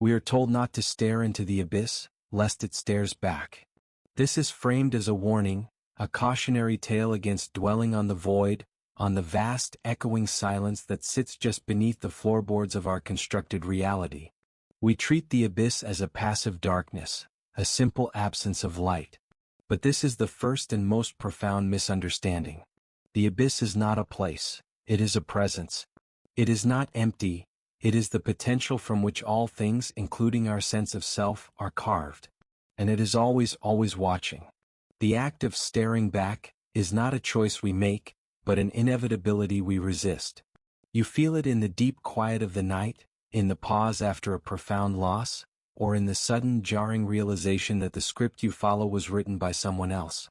We are told not to stare into the abyss, lest it stares back. This is framed as a warning, a cautionary tale against dwelling on the void, on the vast, echoing silence that sits just beneath the floorboards of our constructed reality. We treat the abyss as a passive darkness, a simple absence of light. But this is the first and most profound misunderstanding. The abyss is not a place, it is a presence. It is not empty, it is the potential from which all things, including our sense of self, are carved. And it is always watching. The act of staring back is not a choice we make, but an inevitability we resist. You feel it in the deep quiet of the night, in the pause after a profound loss, or in the sudden jarring realization that the script you follow was written by someone else.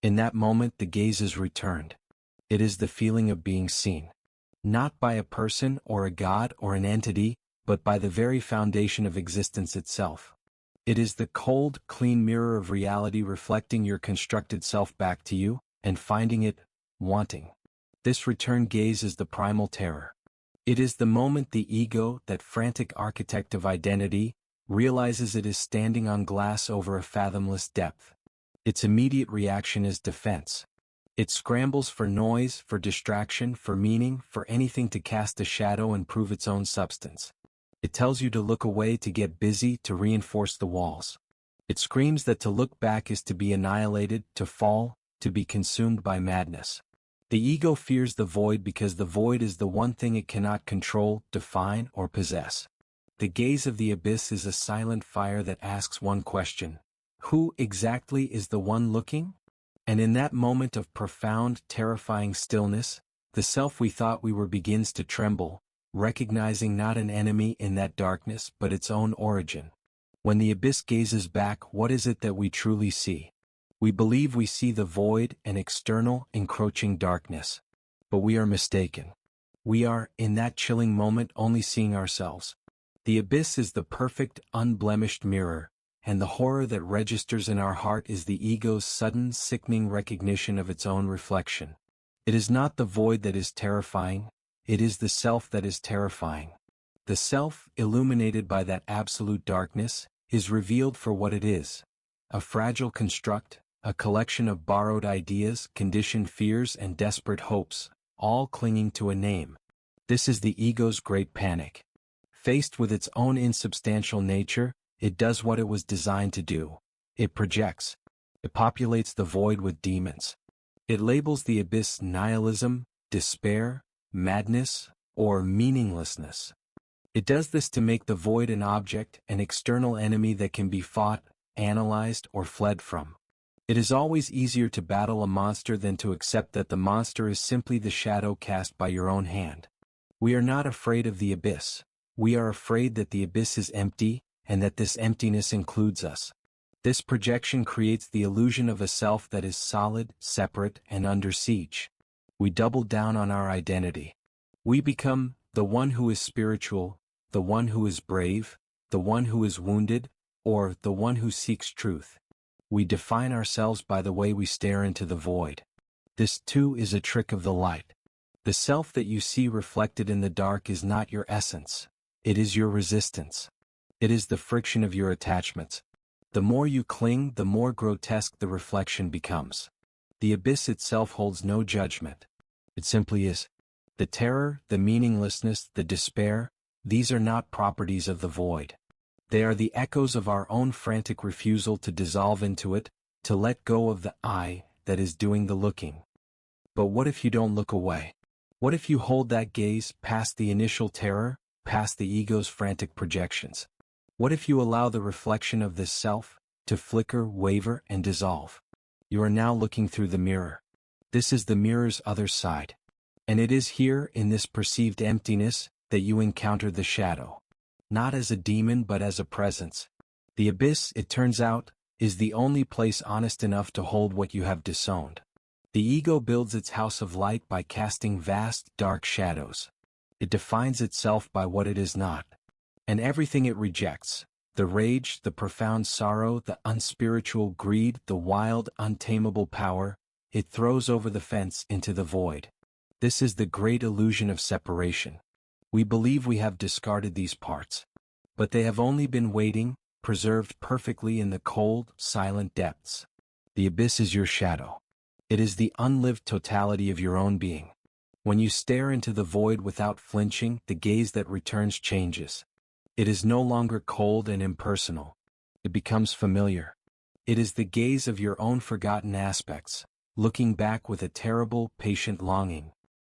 In that moment the gaze is returned. It is the feeling of being seen. Not by a person or a god or an entity, but by the very foundation of existence itself. It is the cold, clean mirror of reality reflecting your constructed self back to you, and finding it wanting. This return gaze is the primal terror. It is the moment the ego, that frantic architect of identity, realizes it is standing on glass over a fathomless depth. Its immediate reaction is defense. It scrambles for noise, for distraction, for meaning, for anything to cast a shadow and prove its own substance. It tells you to look away, to get busy, to reinforce the walls. It screams that to look back is to be annihilated, to fall, to be consumed by madness. The ego fears the void because the void is the one thing it cannot control, define, or possess. The gaze of the abyss is a silent fire that asks one question: who exactly is the one looking? And in that moment of profound, terrifying stillness, the self we thought we were begins to tremble, recognizing not an enemy in that darkness but its own origin. When the abyss gazes back, what is it that we truly see? We believe we see the void, an external, encroaching darkness. But we are mistaken. We are, in that chilling moment, only seeing ourselves. The abyss is the perfect, unblemished mirror, and the horror that registers in our heart is the ego's sudden, sickening recognition of its own reflection. It is not the void that is terrifying, it is the self that is terrifying. The self, illuminated by that absolute darkness, is revealed for what it is: a fragile construct, a collection of borrowed ideas, conditioned fears, and desperate hopes, all clinging to a name. This is the ego's great panic. Faced with its own insubstantial nature, it does what it was designed to do. It projects. It populates the void with demons. It labels the abyss nihilism, despair, madness, or meaninglessness. It does this to make the void an object, an external enemy that can be fought, analyzed, or fled from. It is always easier to battle a monster than to accept that the monster is simply the shadow cast by your own hand. We are not afraid of the abyss. We are afraid that the abyss is empty, and that this emptiness includes us. This projection creates the illusion of a self that is solid, separate, and under siege. We double down on our identity. We become the one who is spiritual, the one who is brave, the one who is wounded, or the one who seeks truth. We define ourselves by the way we stare into the void. This too is a trick of the light. The self that you see reflected in the dark is not your essence. It is your resistance. It is the friction of your attachments. The more you cling, the more grotesque the reflection becomes. The abyss itself holds no judgment. It simply is. The terror, the meaninglessness, the despair, these are not properties of the void. They are the echoes of our own frantic refusal to dissolve into it, to let go of the I that is doing the looking. But what if you don't look away? What if you hold that gaze past the initial terror, past the ego's frantic projections? What if you allow the reflection of this self to flicker, waver, and dissolve? You are now looking through the mirror. This is the mirror's other side. And it is here, in this perceived emptiness, that you encounter the shadow. Not as a demon but as a presence. The abyss, it turns out, is the only place honest enough to hold what you have disowned. The ego builds its house of light by casting vast, dark shadows. It defines itself by what it is not. And everything it rejects, the rage, the profound sorrow, the unspiritual greed, the wild, untamable power, it throws over the fence into the void. This is the great illusion of separation. We believe we have discarded these parts. but they have only been waiting, preserved perfectly in the cold, silent depths. The abyss is your shadow. It is the unlived totality of your own being. When you stare into the void without flinching, the gaze that returns changes. It is no longer cold and impersonal. It becomes familiar. It is the gaze of your own forgotten aspects, looking back with a terrible, patient longing.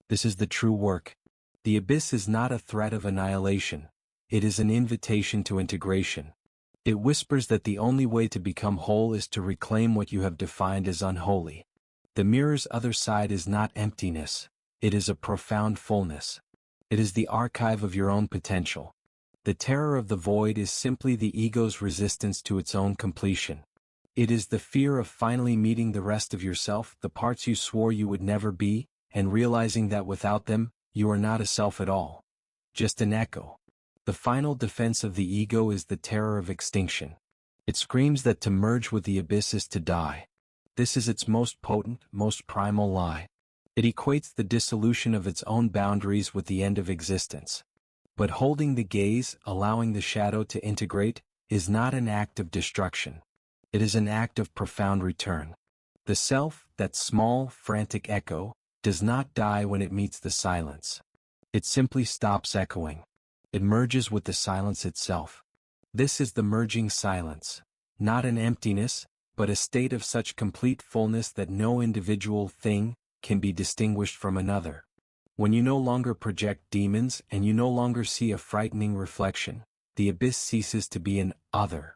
This is the true work. The abyss is not a threat of annihilation. It is an invitation to integration. It whispers that the only way to become whole is to reclaim what you have defined as unholy. The mirror's other side is not emptiness. It is a profound fullness. It is the archive of your own potential. The terror of the void is simply the ego's resistance to its own completion. It is the fear of finally meeting the rest of yourself, the parts you swore you would never be, and realizing that without them, you are not a self at all. Just an echo. The final defense of the ego is the terror of extinction. It screams that to merge with the abyss is to die. This is its most potent, most primal lie. It equates the dissolution of its own boundaries with the end of existence. But holding the gaze, allowing the shadow to integrate, is not an act of destruction. It is an act of profound return. The self, that small, frantic echo, does not die when it meets the silence. It simply stops echoing. It merges with the silence itself. This is the merging silence, not an emptiness, but a state of such complete fullness that no individual thing can be distinguished from another. When you no longer project demons and you no longer see a frightening reflection, the abyss ceases to be an other.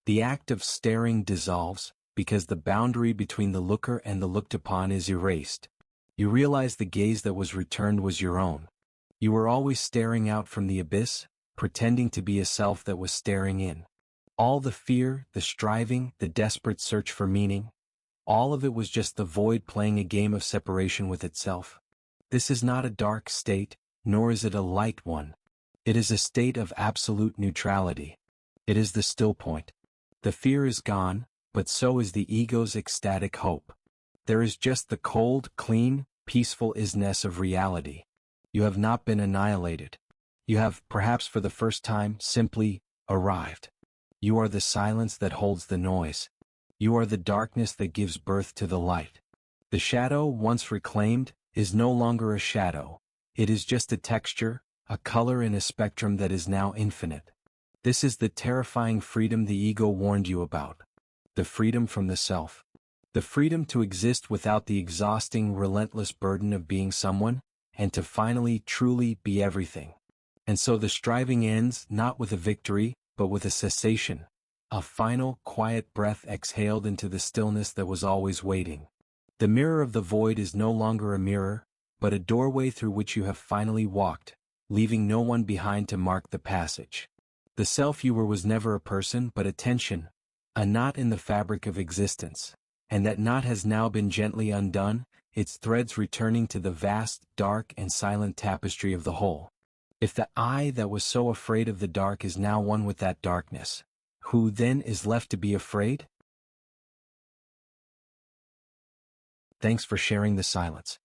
The act of staring dissolves, because the boundary between the looker and the looked upon is erased. You realize the gaze that was returned was your own. You were always staring out from the abyss, pretending to be a self that was staring in. All the fear, the striving, the desperate search for meaning, all of it was just the void playing a game of separation with itself. This is not a dark state, nor is it a light one. It is a state of absolute neutrality. It is the still point. The fear is gone, but so is the ego's ecstatic hope. There is just the cold, clean, peaceful isness of reality. You have not been annihilated. You have, perhaps for the first time, simply arrived. You are the silence that holds the noise. You are the darkness that gives birth to the light. The shadow, once reclaimed, is no longer a shadow. It is just a texture, a color in a spectrum that is now infinite. This is the terrifying freedom the ego warned you about. The freedom from the self. The freedom to exist without the exhausting, relentless burden of being someone, and to finally, truly be everything. And so the striving ends not with a victory, but with a cessation. A final, quiet breath exhaled into the stillness that was always waiting. The mirror of the void is no longer a mirror, but a doorway through which you have finally walked, leaving no one behind to mark the passage. The self you were was never a person but a tension, a knot in the fabric of existence, and that knot has now been gently undone, its threads returning to the vast, dark and silent tapestry of the whole. If the I that was so afraid of the dark is now one with that darkness, who then is left to be afraid? Thanks for sharing the silence.